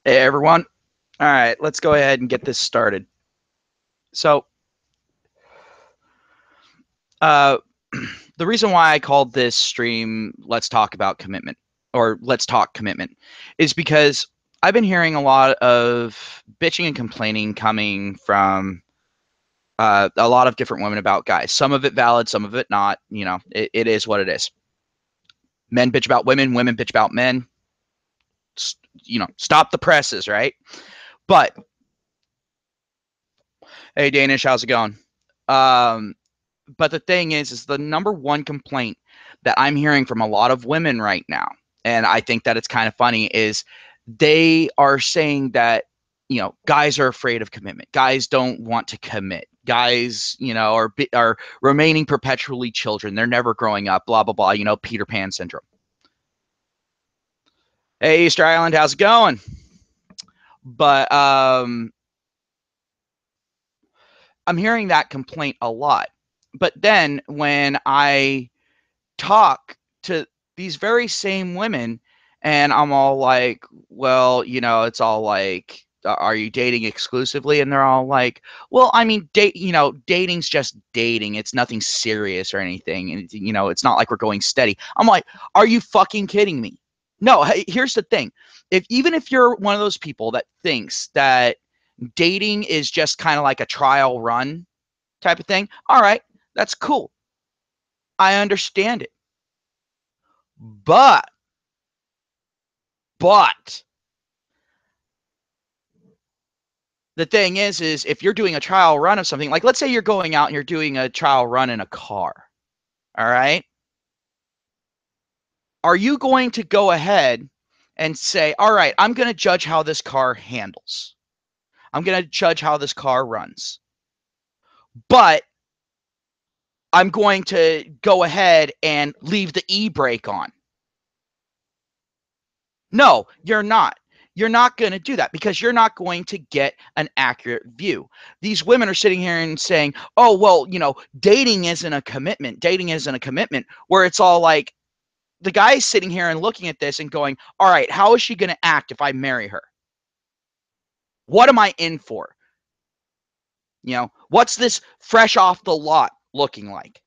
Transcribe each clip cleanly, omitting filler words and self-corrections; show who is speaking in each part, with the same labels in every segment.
Speaker 1: Hey everyone. All right, let's go ahead and get this started. So, uh, the reason why I called this stream "Let's Talk About Commitment" or "Let's Talk Commitment" is because I've been hearing a lot of bitching and complaining coming from a lot of different women about guys. Some of it valid, some of it not. You know, it is what it is. Men bitch about women, women bitch about men. You know, stop the presses, right? But hey, Danish, how's it going? Um, but the thing is the number one complaint that I'm hearing from a lot of women right now, and I think that it's kind of funny, is they are saying that, you know, guys are afraid of commitment. Guys don't want to commit. Guys, you know, are remaining perpetually children. They're never growing up. Blah blah blah. You know, Peter Pan syndrome. Hey, Easter Island, how's it going? But I'm hearing that complaint a lot. But then when I talk to these very same women and I'm all like, well, you know, it's all like, are you dating exclusively? And they're all like, well, I mean, dating's just dating. It's nothing serious or anything. And, you know, it's not like we're going steady. I'm like, are you fucking kidding me? No, here's the thing. Even if you're one of those people that thinks that dating is just kind of like a trial run type of thing, all right, that's cool. I understand it. But But the thing is if you're doing a trial run of something, like let's say you're going out and you're doing a trial run in a car, all right? Are you going to go ahead and say, all right, I'm going to judge how this car handles? I'm going to judge how this car runs. But I'm going to go ahead and leave the e-brake on. No, you're not. You're not going to do that because you're not going to get an accurate view. These women are sitting here and saying, oh, well, you know, dating isn't a commitment. Dating isn't a commitment, where it's all like the guy's sitting here and looking at this and going, all right, how is she going to act if I marry her? What am I in for? You know, what's this fresh off the lot looking like?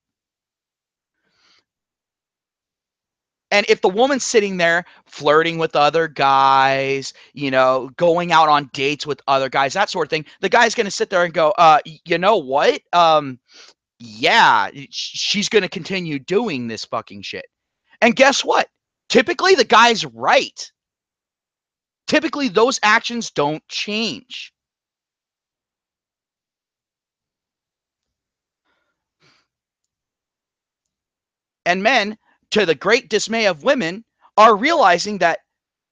Speaker 1: And if the woman's sitting there flirting with other guys, you know, going out on dates with other guys, that sort of thing, the guy's going to sit there and go, you know what? Yeah, she's going to continue doing this fucking shit. And guess what? Typically, the guy's right. Typically, those actions don't change. And men, to the great dismay of women, are realizing that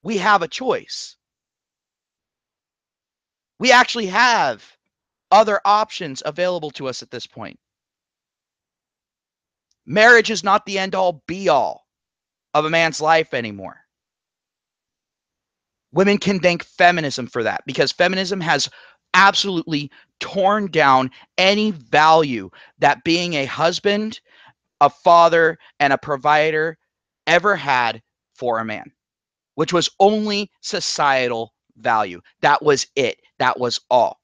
Speaker 1: we have a choice. We actually have other options available to us at this point. Marriage is not the end all be all of a man's life anymore. Women can thank feminism for that because feminism has absolutely torn down any value that being a husband, a father, and a provider ever had for a man, which was only societal value. That was it. That was all.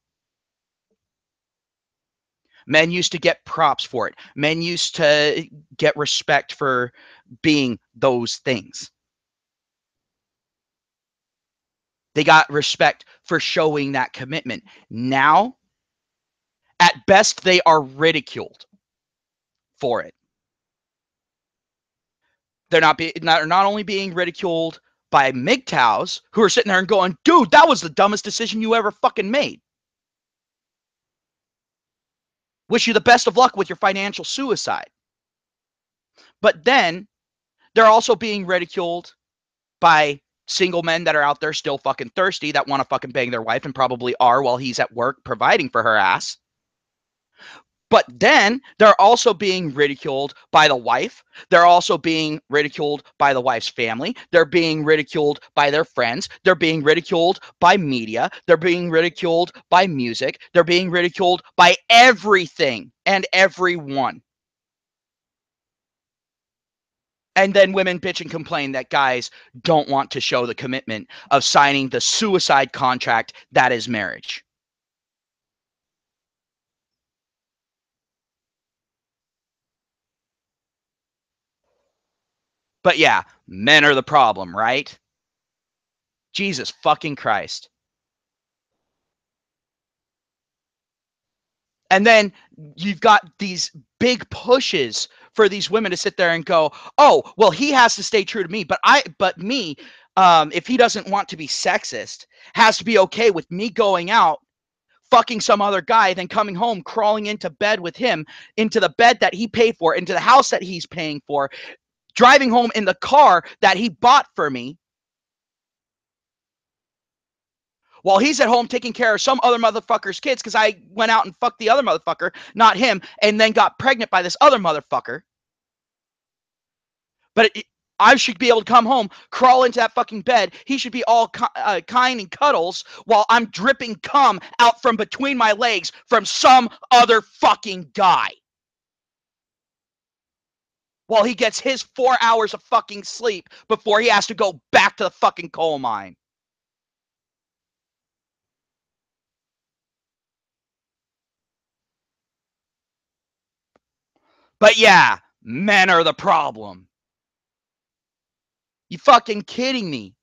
Speaker 1: Men used to get props for it. Men used to get respect for being those things. They got respect for showing that commitment. Now, at best, they are ridiculed for it. They're not only being ridiculed by MGTOWs who are sitting there and going, dude, that was the dumbest decision you ever fucking made. Wish you the best of luck with your financial suicide. But then they're also being ridiculed by single men that are out there still fucking thirsty that want to fucking bang their wife and probably are while he's at work providing for her ass. But then they're also being ridiculed by the wife. They're also being ridiculed by the wife's family. They're being ridiculed by their friends. They're being ridiculed by media. They're being ridiculed by music. They're being ridiculed by everything and everyone. And then women bitch and complain that guys don't want to show the commitment of signing the suicide contract that is marriage. But yeah, men are the problem, right? Jesus fucking Christ. And then you've got these big pushes for these women to sit there and go, "Oh, well, he has to stay true to me, but me, if he doesn't want to be sexist, has to be okay with me going out, fucking some other guy, then coming home, crawling into bed with him, into the bed that he paid for, into the house that he's paying for, driving home in the car that he bought for me, while he's at home taking care of some other motherfucker's kids because I went out and fucked the other motherfucker, not him, and then got pregnant by this other motherfucker. But I should be able to come home, crawl into that fucking bed. He should be all kind and cuddles while I'm dripping cum out from between my legs from some other fucking guy. While he gets his 4 hours of fucking sleep before he has to go back to the fucking coal mine. But yeah, men are the problem. You fucking kidding me?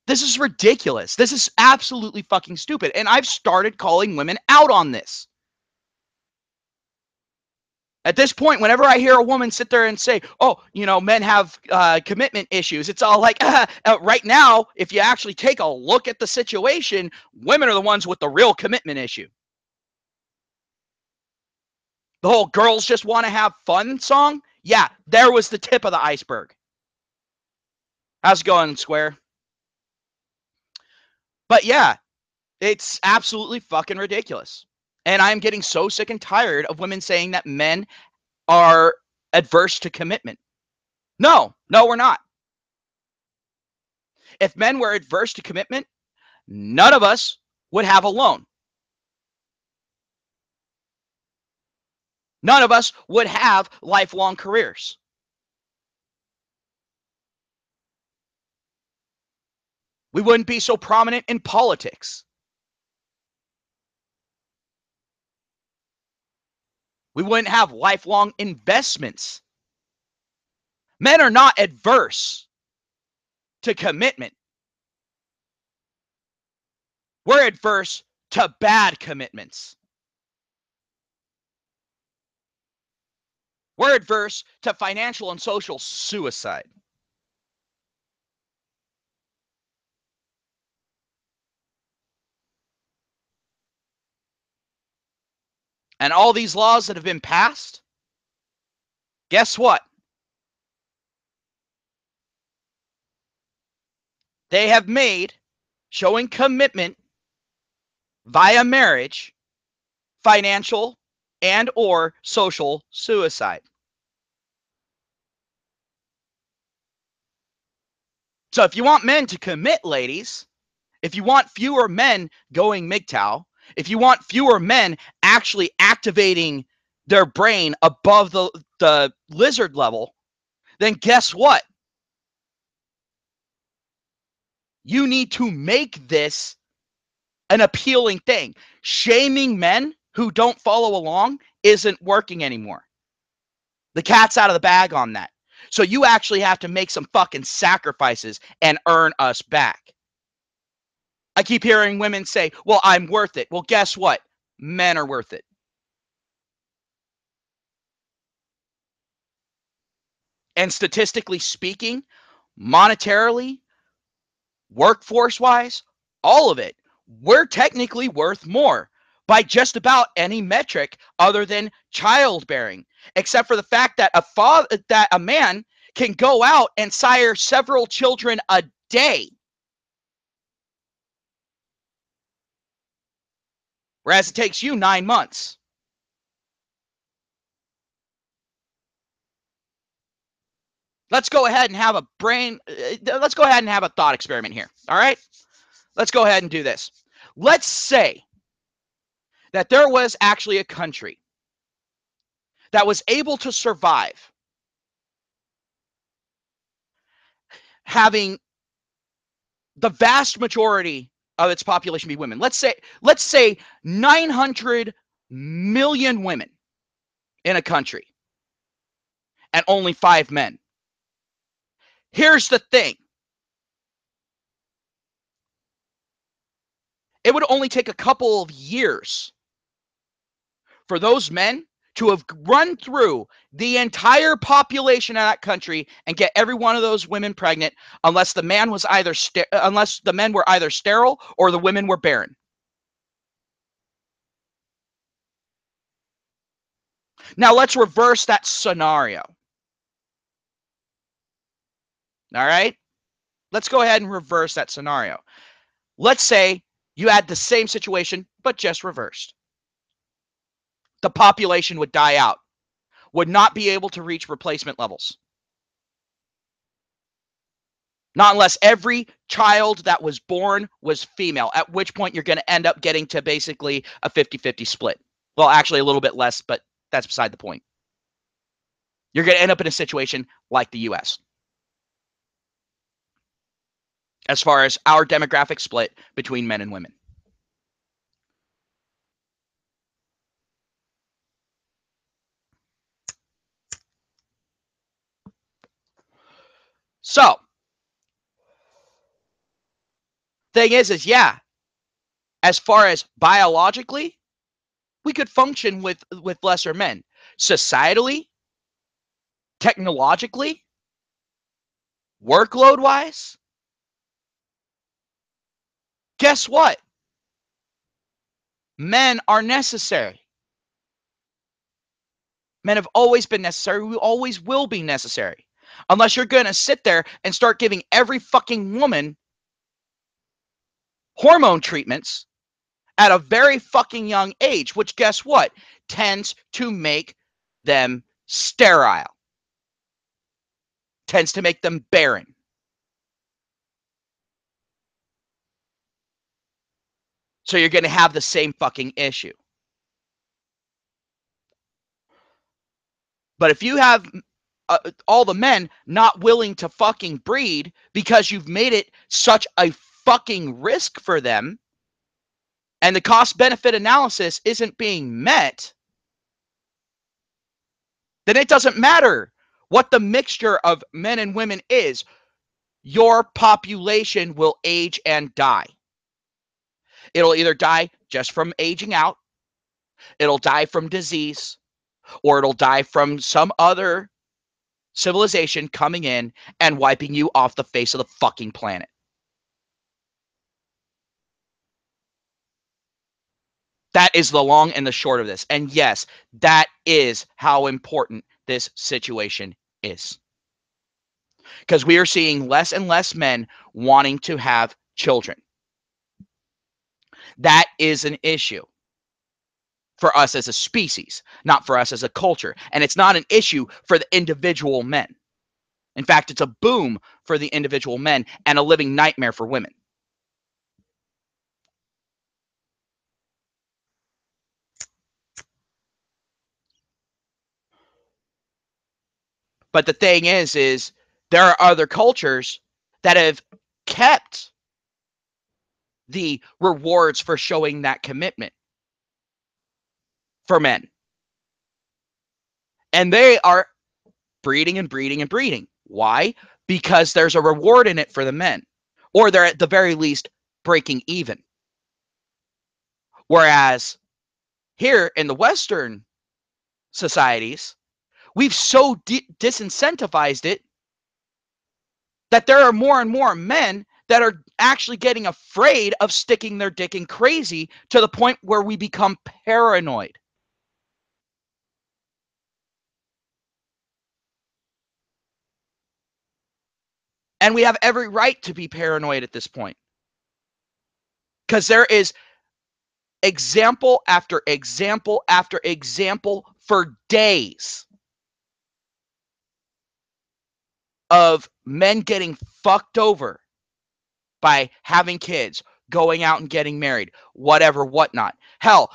Speaker 1: This is ridiculous. This is absolutely fucking stupid. And I've started calling women out on this. At this point, whenever I hear a woman sit there and say, "Oh, men have commitment issues," it's all like, right now, if you actually take a look at the situation, women are the ones with the real commitment issue. The whole "girls just want to have fun" song, yeah, there was the tip of the iceberg. How's it going, Square? But yeah, it's absolutely fucking ridiculous. And I'm getting so sick and tired of women saying that men are adverse to commitment. No, we're not. If men were adverse to commitment, none of us would have a loan. None of us would have lifelong careers. We wouldn't be so prominent in politics. We wouldn't have lifelong investments. Men are not adverse to commitment. We're adverse to bad commitments. We're adverse to financial and social suicide. And all these laws that have been passed, guess what? They have made showing commitment via marriage financial and or social suicide. So if you want men to commit, ladies, if you want fewer men going MGTOW, if you want fewer men actually activating their brain above the lizard level, then guess what? You need to make this an appealing thing. Shaming men who don't follow along isn't working anymore. The cat's out of the bag on that. So you actually have to make some fucking sacrifices and earn us back. I keep hearing women say, "Well, I'm worth it." Well, guess what? Men are worth it. And statistically speaking, monetarily, workforce wise, all of it, we're technically worth more by just about any metric other than childbearing, except for the fact that a man can go out and sire several children a day, whereas it takes you 9 months. Let's go ahead and have a let's go ahead and have a thought experiment here. All right? Let's go ahead and do this. Let's say that there was actually a country that was able to survive having the vast majority of its population be women. Let's say 900 million women in a country and only 5 men. Here's the thing. It would only take a couple of years for those men to have run through the entire population of that country and get every one of those women pregnant, unless the men were either sterile or the women were barren. Now let's reverse that scenario. All right? Let's go ahead and reverse that scenario. Let's say you had the same situation, but just reversed. The population would die out, would not be able to reach replacement levels. Not unless every child that was born was female, at which point you're going to end up getting to basically a 50-50 split. Well, actually a little bit less, but that's beside the point. You're going to end up in a situation like the US. As far as our demographic split between men and women. So, thing is yeah, as far as biologically, we could function with lesser men. Societally, technologically, workload-wise, guess what? Men are necessary. Men have always been necessary. We always will be necessary. Unless you're going to sit there and start giving every fucking woman hormone treatments at a very fucking young age, which guess what? Tends to make them sterile. Tends to make them barren. So you're going to have the same fucking issue. But if you have all the men not willing to fucking breed because you've made it such a fucking risk for them, and the cost-benefit analysis isn't being met, then it doesn't matter what the mixture of men and women is. Your population will age and die. It'll either die just from aging out, it'll die from disease, or it'll die from some other civilization coming in and wiping you off the face of the fucking planet. That is the long and the short of this. And yes, that is how important this situation is. Because we are seeing less and less men wanting to have children. That is an issue for us as a species, not for us as a culture. And it's not an issue for the individual men. In fact, it's a boom for the individual men and a living nightmare for women. But the thing is there are other cultures that have kept the rewards for showing that commitment for men. And they are breeding and breeding and breeding. Why? Because there's a reward in it for the men. Or they're at the very least breaking even. Whereas here in the Western societies, we've so disincentivized it that there are more and more men that are actually getting afraid of sticking their dick in crazy to the point where we become paranoid. And we have every right to be paranoid at this point. Because there is example after example after example for days of men getting fucked over by having kids, going out and getting married, whatever, whatnot. Hell,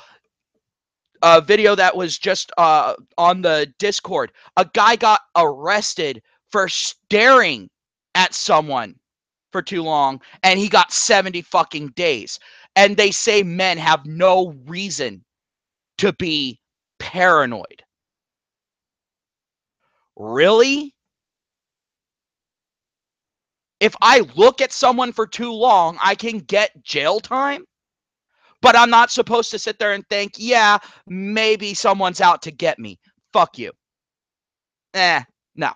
Speaker 1: a video that was just on the Discord, a guy got arrested for staring at someone for too long and he got 70 fucking days. And they say men have no reason to be paranoid. Really? If I look at someone for too long, I can get jail time? But I'm not supposed to sit there and think, yeah, maybe someone's out to get me. Fuck you. No.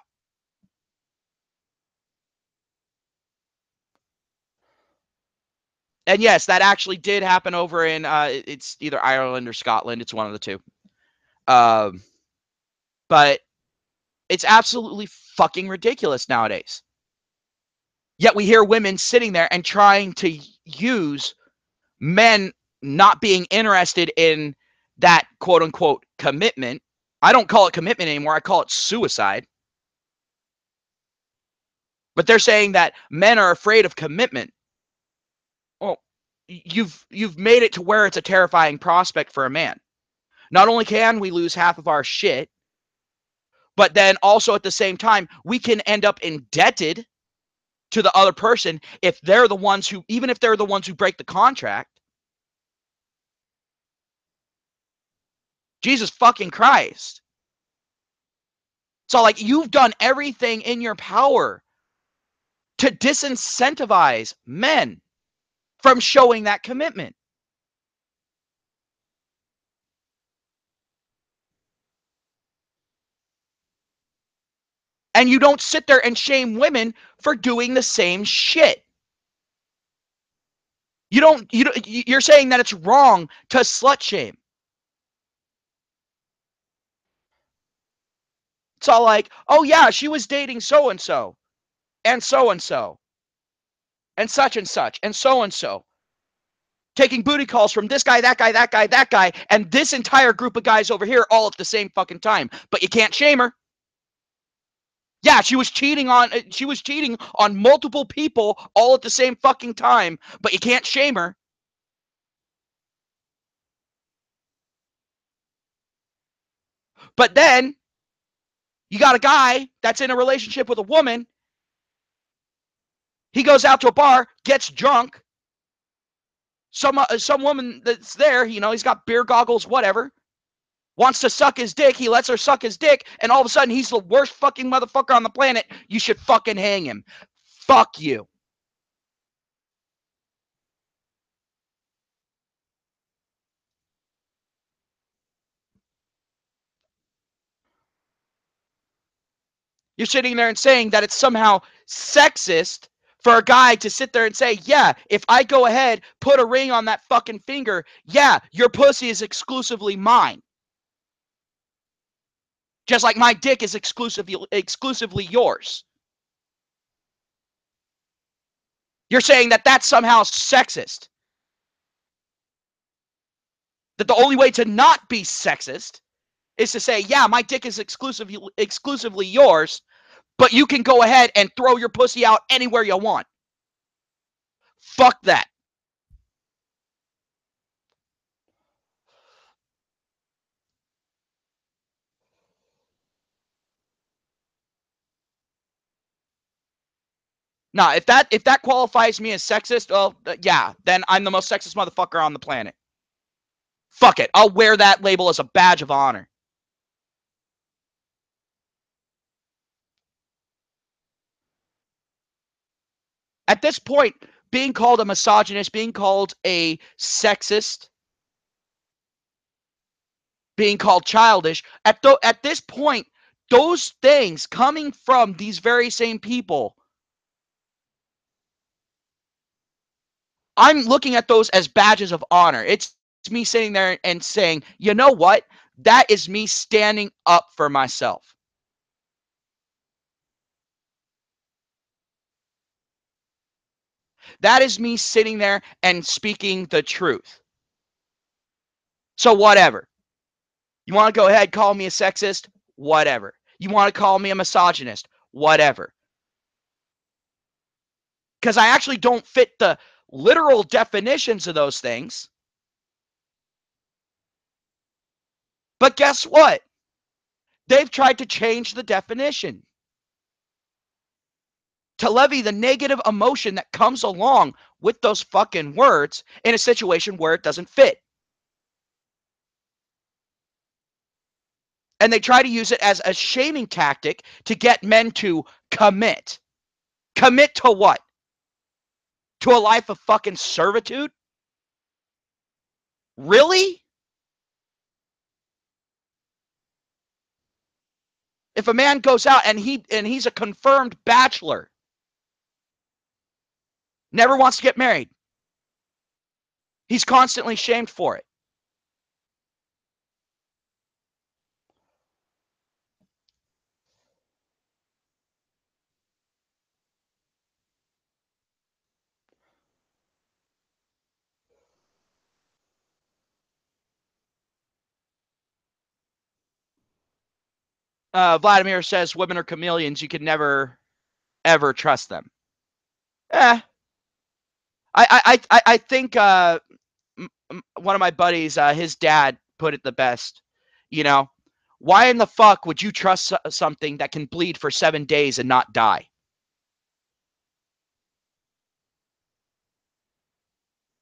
Speaker 1: And yes, that actually did happen over in it's either Ireland or Scotland. It's one of the two. Um, but it's absolutely fucking ridiculous nowadays. Yet we hear women sitting there and trying to use men not being interested in that quote unquote commitment. I don't call it commitment anymore. I call it suicide. But they're saying that men are afraid of commitment. Well, you've made it to where it's a terrifying prospect for a man. Not only can we lose half of our shit, but then also at the same time, we can end up indebted to the other person if they're the ones who, even if they're the ones who break the contract. Jesus fucking Christ. So, like, you've done everything in your power to disincentivize men from showing that commitment. And you don't sit there and shame women for doing the same shit. You're saying that it's wrong to slut shame. It's all like, oh yeah, she was dating so and so and so and so and such and so, taking booty calls from this guy, that guy, that guy, that guy, and this entire group of guys over here all at the same fucking time. But you can't shame her. Yeah, she was cheating on multiple people all at the same fucking time, but you can't shame her. But then you got a guy that's in a relationship with a woman. He goes out to a bar, gets drunk. Some woman that's there, he's got beer goggles, whatever, wants to suck his dick. He lets her suck his dick, and all of a sudden he's the worst fucking motherfucker on the planet. You should fucking hang him. Fuck you. You're sitting there and saying that it's somehow sexist for a guy to sit there and say, yeah, if I go ahead, put a ring on that fucking finger, yeah, your pussy is exclusively mine. Just like my dick is exclusively yours. You're saying that that's somehow sexist. That the only way to not be sexist is to say, yeah, my dick is exclusively yours, but you can go ahead and throw your pussy out anywhere you want. Fuck that. Now, if that qualifies me as sexist, well, yeah, then I'm the most sexist motherfucker on the planet. Fuck it. I'll wear that label as a badge of honor. At this point, being called a misogynist, being called a sexist, being called childish, at this point, those things coming from these very same people, I'm looking at those as badges of honor. It's me sitting there and saying, you know what? That is me standing up for myself. That is me sitting there and speaking the truth. So, whatever. You want to go ahead, call me a sexist? Whatever. You want to call me a misogynist? Whatever. Because I actually don't fit the literal definitions of those things. But guess what? They've tried to change the definition to levy the negative emotion that comes along with those fucking words in a situation where it doesn't fit. And they try to use it as a shaming tactic to get men to commit. Commit to what? To a life of fucking servitude? Really? If a man goes out and he's a confirmed bachelor, never wants to get married, he's constantly shamed for it. Vladimir says women are chameleons. You can never, ever trust them. Eh. I think one of my buddies, his dad put it the best. You know, why in the fuck would you trust something that can bleed for 7 days and not die?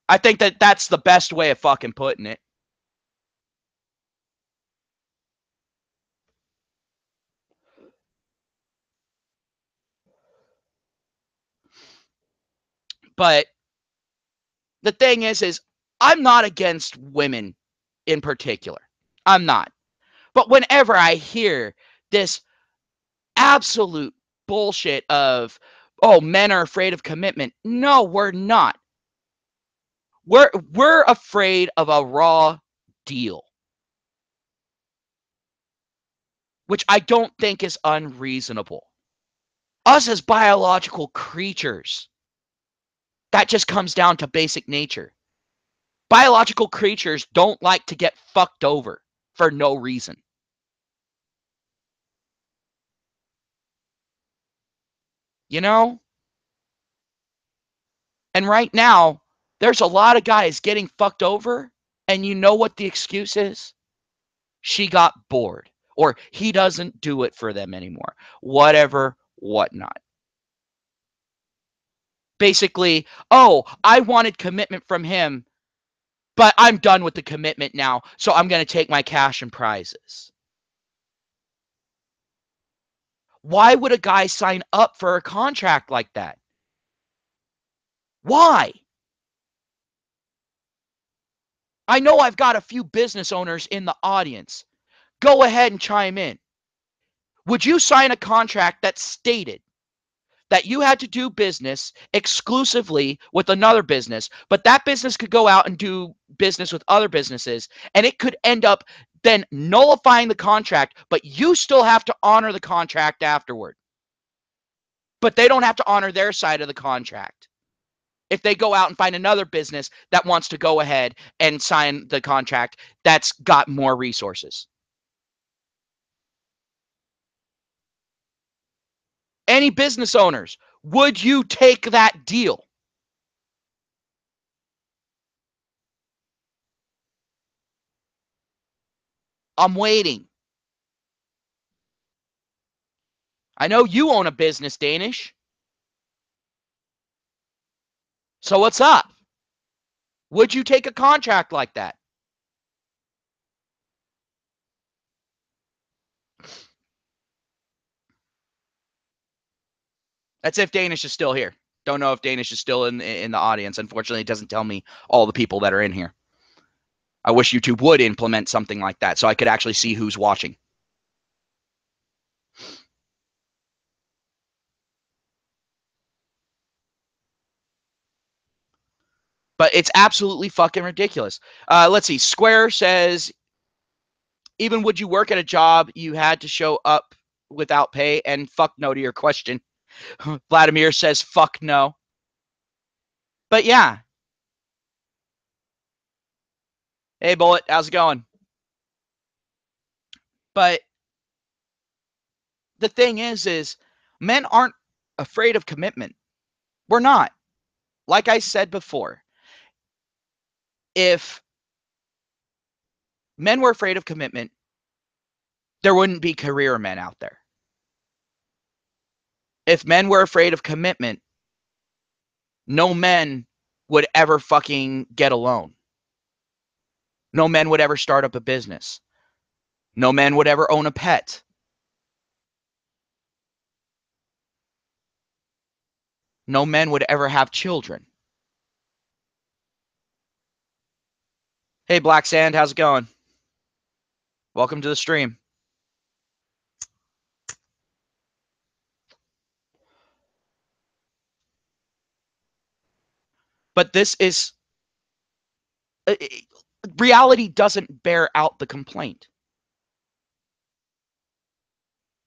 Speaker 1: I think that's the best way of fucking putting it. But the thing is I'm not against women in particular. I'm not. But whenever I hear this absolute bullshit of, oh, men are afraid of commitment. No, we're not. We're afraid of a raw deal, which I don't think is unreasonable. Us as biological creatures, that just comes down to basic nature. Biological creatures don't like to get fucked over for no reason. You know? And right now, there's a lot of guys getting fucked over, and you know what the excuse is? She got bored, or he doesn't do it for them anymore. Whatever, whatnot. Basically, oh, I wanted commitment from him, but I'm done with the commitment now, so I'm going to take my cash and prizes. Why would a guy sign up for a contract like that? Why? I know I've got a few business owners in the audience. Go ahead and chime in. Would you sign a contract that stated that you had to do business exclusively with another business, but that business could go out and do business with other businesses, and it could end up then nullifying the contract, but you still have to honor the contract afterward? But they don't have to honor their side of the contract if they go out and find another business that wants to go ahead and sign the contract that's got more resources. Any business owners, would you take that deal? I'm waiting. I know you own a business, Danish. So what's up? Would you take a contract like that? That's if Danish is still here. Don't know if Danish is still in the audience. Unfortunately, it doesn't tell me all the people that are in here. I wish YouTube would implement something like that so I could actually see who's watching. But it's absolutely fucking ridiculous. Let's see. Square says, even would you work at a job you had to show up without pay? And fuck no to your question. Vladimir says, fuck no. But yeah. Hey, Bullet, how's it going? But the thing is men aren't afraid of commitment. We're not. Like I said before, if men were afraid of commitment, there wouldn't be career men out there. If men were afraid of commitment, no men would ever fucking get a loan. No men would ever start up a business. No men would ever own a pet. No men would ever have children. Hey, Black Sand, how's it going? Welcome to the stream. But this is reality doesn't bear out the complaint.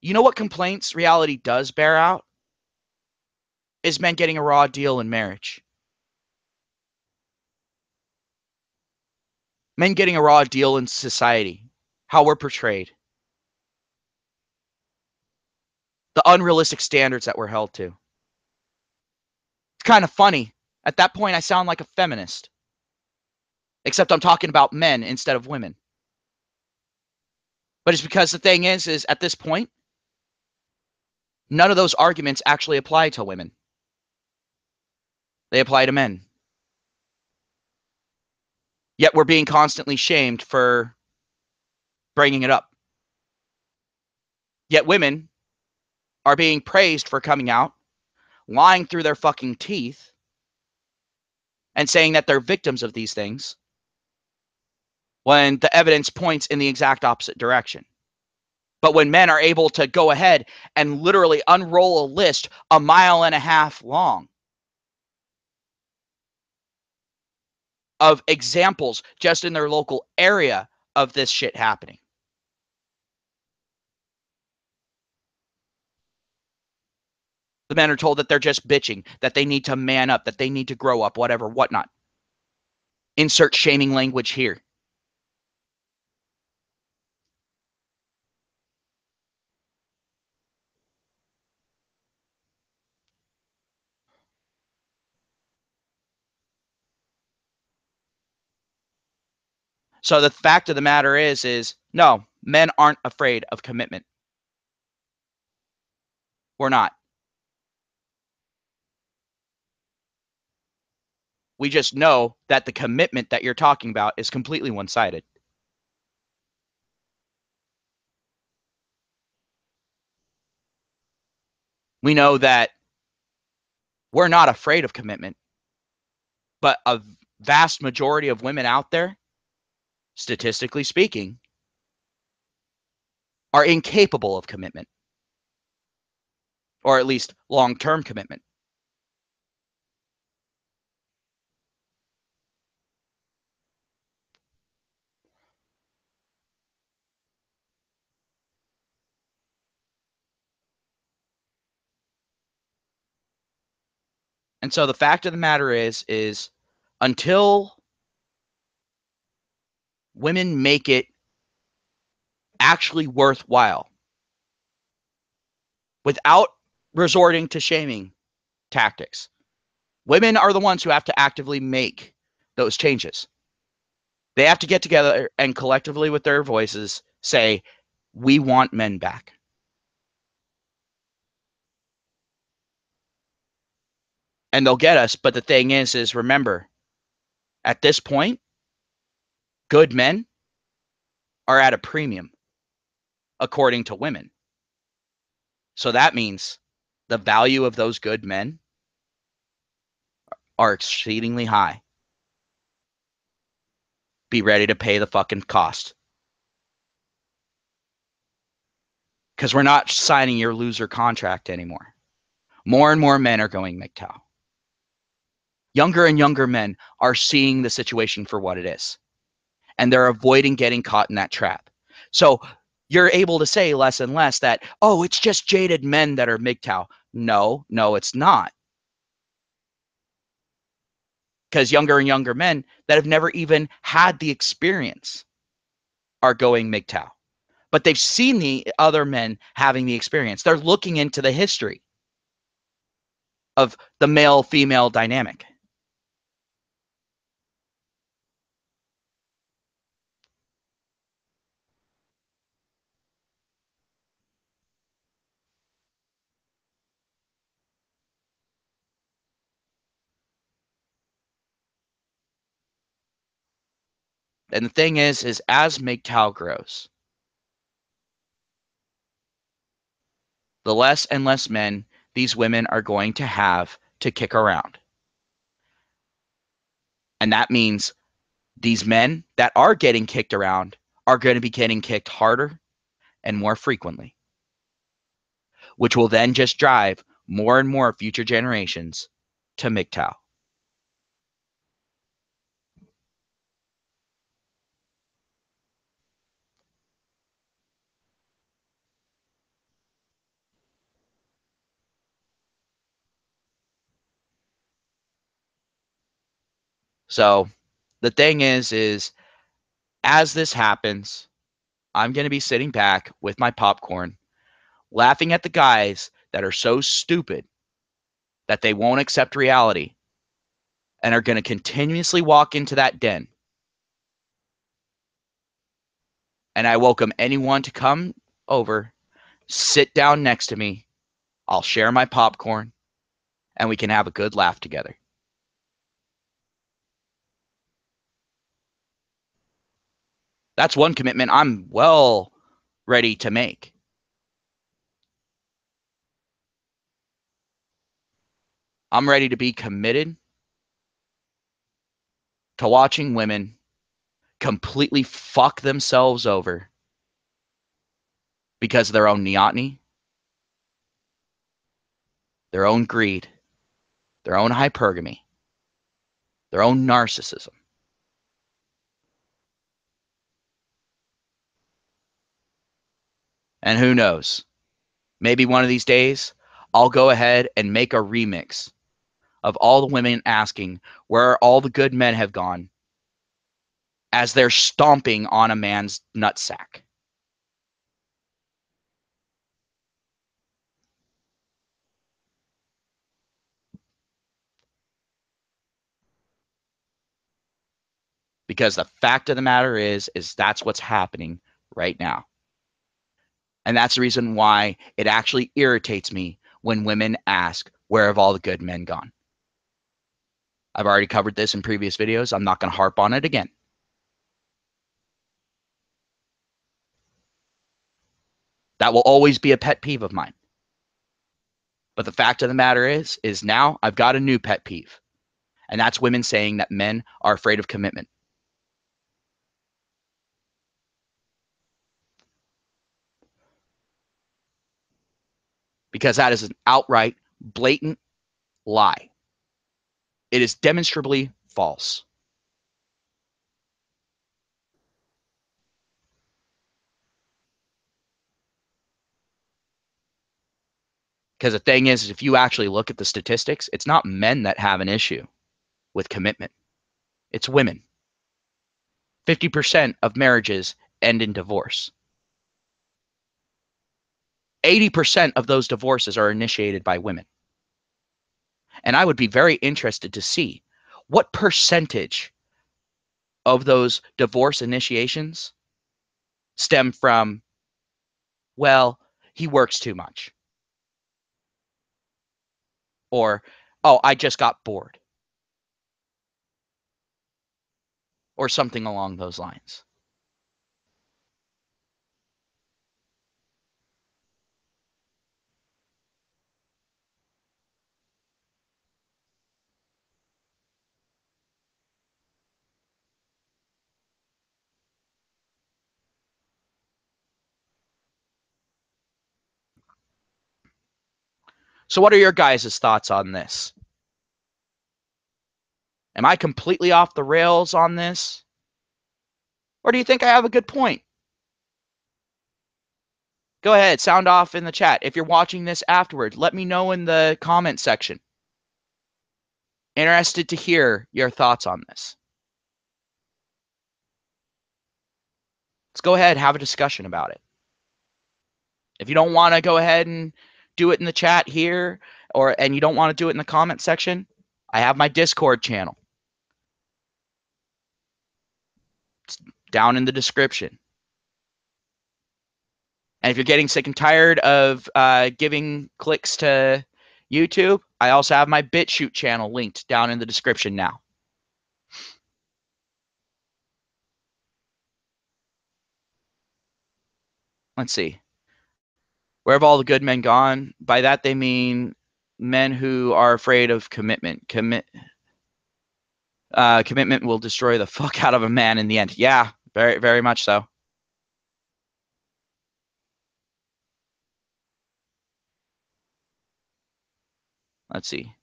Speaker 1: You know what complaints reality does bear out? Is men getting a raw deal in marriage. Men getting a raw deal in society. How we're portrayed. The unrealistic standards that we're held to. It's kind of funny. At that point, I sound like a feminist. Except I'm talking about men instead of women. But it's because the thing is at this point, none of those arguments actually apply to women. They apply to men. Yet we're being constantly shamed for bringing it up. Yet women are being praised for coming out, lying through their fucking teeth, and saying that they're victims of these things when the evidence points in the exact opposite direction. But when men are able to go ahead and literally unroll a list a mile and a half long of examples just in their local area of this shit happening. The men are told that they're just bitching, that they need to man up, that they need to grow up, whatever, whatnot. Insert shaming language here. So the fact of the matter is no, men aren't afraid of commitment. We're not. We just know that the commitment that you're talking about is completely one-sided. We know that we're not afraid of commitment, but a vast majority of women out there, statistically speaking, are incapable of commitment, or at least long-term commitment. And so the fact of the matter is until women make it actually worthwhile without resorting to shaming tactics, women are the ones who have to actively make those changes. They have to get together and collectively with their voices say, we want men back. And they'll get us. But the thing is remember, at this point, good men are at a premium, according to women. So that means the value of those good men are exceedingly high. Be ready to pay the fucking cost. Because we're not signing your loser contract anymore. More and more men are going MGTOW. Younger and younger men are seeing the situation for what it is. And they're avoiding getting caught in that trap. So you're able to say less and less that, oh, it's just jaded men that are MGTOW. No, it's not. Because younger and younger men that have never even had the experience are going MGTOW. But they've seen the other men having the experience. They're looking into the history of the male-female dynamic. And the thing is as MGTOW grows, the less and less men these women are going to have to kick around. And that means these men that are getting kicked around are going to be getting kicked harder and more frequently, which will then just drive more and more future generations to MGTOW. So the thing is as this happens, I'm going to be sitting back with my popcorn, laughing at the guys that are so stupid that they won't accept reality and are going to continuously walk into that den. And I welcome anyone to come over, sit down next to me. I'll share my popcorn and we can have a good laugh together. That's one commitment I'm well ready to make. I'm ready to be committed to watching women completely fuck themselves over because of their own neoteny, their own greed, their own hypergamy, their own narcissism. And who knows? Maybe one of these days, I'll go ahead and make a remix of all the women asking where all the good men have gone as they're stomping on a man's nutsack. Because the fact of the matter is that's what's happening right now. And that's the reason why it actually irritates me when women ask, where have all the good men gone? I've already covered this in previous videos. I'm not going to harp on it again. That will always be a pet peeve of mine. But the fact of the matter is now I've got a new pet peeve. And that's women saying that men are afraid of commitment. Because that is an outright, blatant lie. It is demonstrably false. Because the thing is, if you actually look at the statistics, it's not men that have an issue with commitment, it's women. 50% of marriages end in divorce. 80% of those divorces are initiated by women. And I would be very interested to see what percentage of those divorce initiations stem from, well, he works too much. Or, oh, I just got bored. Or something along those lines. So, what are your guys' thoughts on this? Am I completely off the rails on this? Or do you think I have a good point? Go ahead, sound off in the chat. If you're watching this afterward, let me know in the comment section. Interested to hear your thoughts on this. Let's go ahead and have a discussion about it. If you don't want to go ahead and do it in the chat here, and you don't want to do it in the comment section, I have my Discord channel. It's down in the description. And if you're getting sick and tired of giving clicks to YouTube, I also have my BitChute channel linked down in the description now. Let's see. Where have all the good men gone? By that they mean men who are afraid of commitment. Commitment will destroy the fuck out of a man in the end. Yeah, very, very much so. Let's see.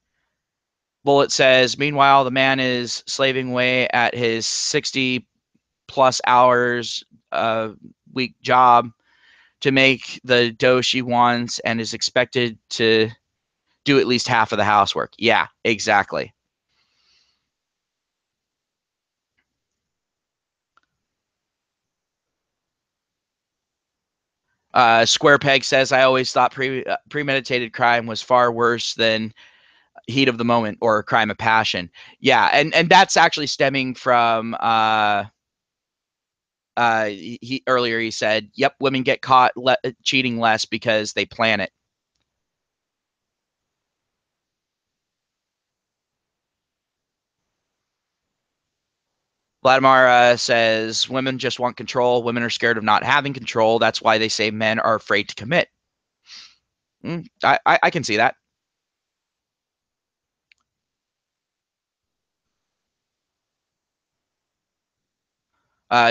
Speaker 1: Bullet says, meanwhile, the man is slaving away at his 60 plus hours a week job to make the dough she wants and is expected to do at least half of the housework. Yeah, exactly. Square Peg says, I always thought premeditated crime was far worse than heat of the moment or crime of passion. Yeah, and that's actually stemming from he earlier he said, "Yep, women get caught cheating less because they plan it." Vladimir says, "Women just want control. Women are scared of not having control. That's why they say men are afraid to commit." I can see that.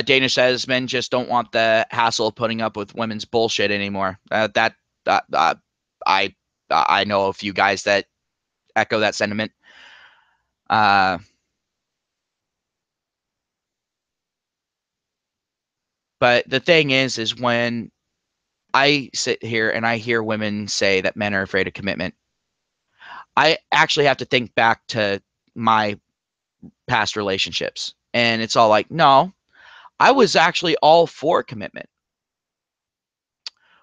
Speaker 1: Dana says men just don't want the hassle of putting up with women's bullshit anymore. That I I know a few guys that echo that sentiment. Uh, but the thing is when I sit here and I hear women say that men are afraid of commitment, I actually have to think back to my past relationships, and it's all like, no, I was actually all for commitment.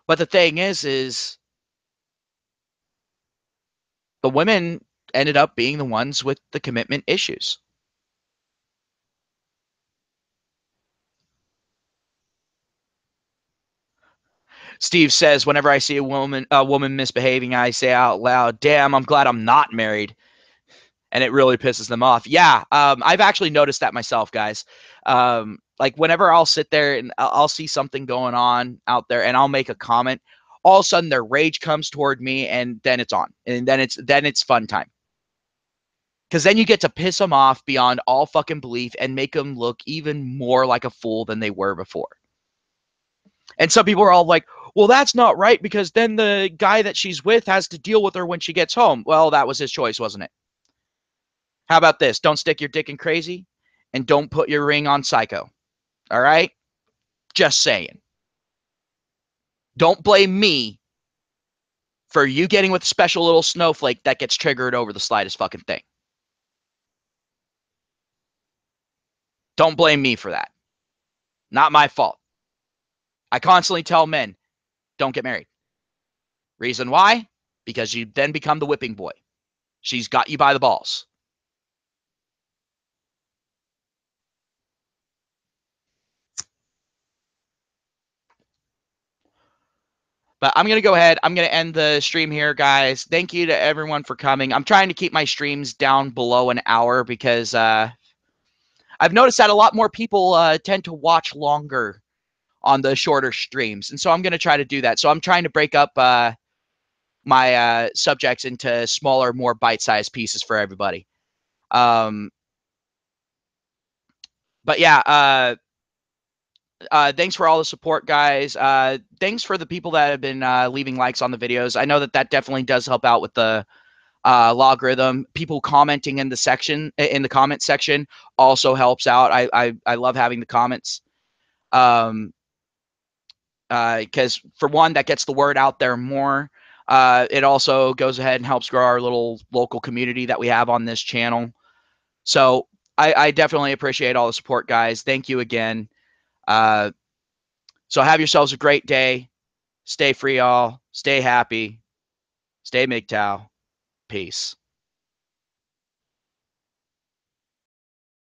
Speaker 1: But the thing is the women ended up being the ones with the commitment issues. Steve says, whenever I see a woman misbehaving, I say out loud, "Damn, I'm glad I'm not married," and it really pisses them off. Yeah, I've actually noticed that myself, guys. Like whenever I'll sit there and I'll see something going on out there, and I'll make a comment, all of a sudden their rage comes toward me, and then it's on, and then it's fun time. Because then you get to piss them off beyond all fucking belief and make them look even more like a fool than they were before. And some people are all like, well, that's not right because then the guy that she's with has to deal with her when she gets home. Well, that was his choice, wasn't it? How about this? Don't stick your dick in crazy and don't put your ring on psycho. All right? Just saying. Don't blame me for you getting with a special little snowflake that gets triggered over the slightest fucking thing. Don't blame me for that. Not my fault. I constantly tell men, don't get married. Reason why? Because you then become the whipping boy. She's got you by the balls. But I'm going to go ahead. I'm going to end the stream here, guys. Thank you to everyone for coming. I'm trying to keep my streams down below an hour because I've noticed that a lot more people tend to watch longer on the shorter streams. And so I'm going to try to do that. So I'm trying to break up my subjects into smaller, more bite-sized pieces for everybody. Um, but yeah, thanks for all the support, guys. Thanks for the people that have been leaving likes on the videos. I know that definitely does help out with the logarithm. People commenting in the comment section also helps out. I love having the comments. Because for one, that gets the word out there more. It also goes ahead and helps grow our little local community that we have on this channel. So I definitely appreciate all the support, guys. Thank you again. Uh, so have yourselves a great day. Stay free, all. Stay happy. Stay MGTOW. Peace.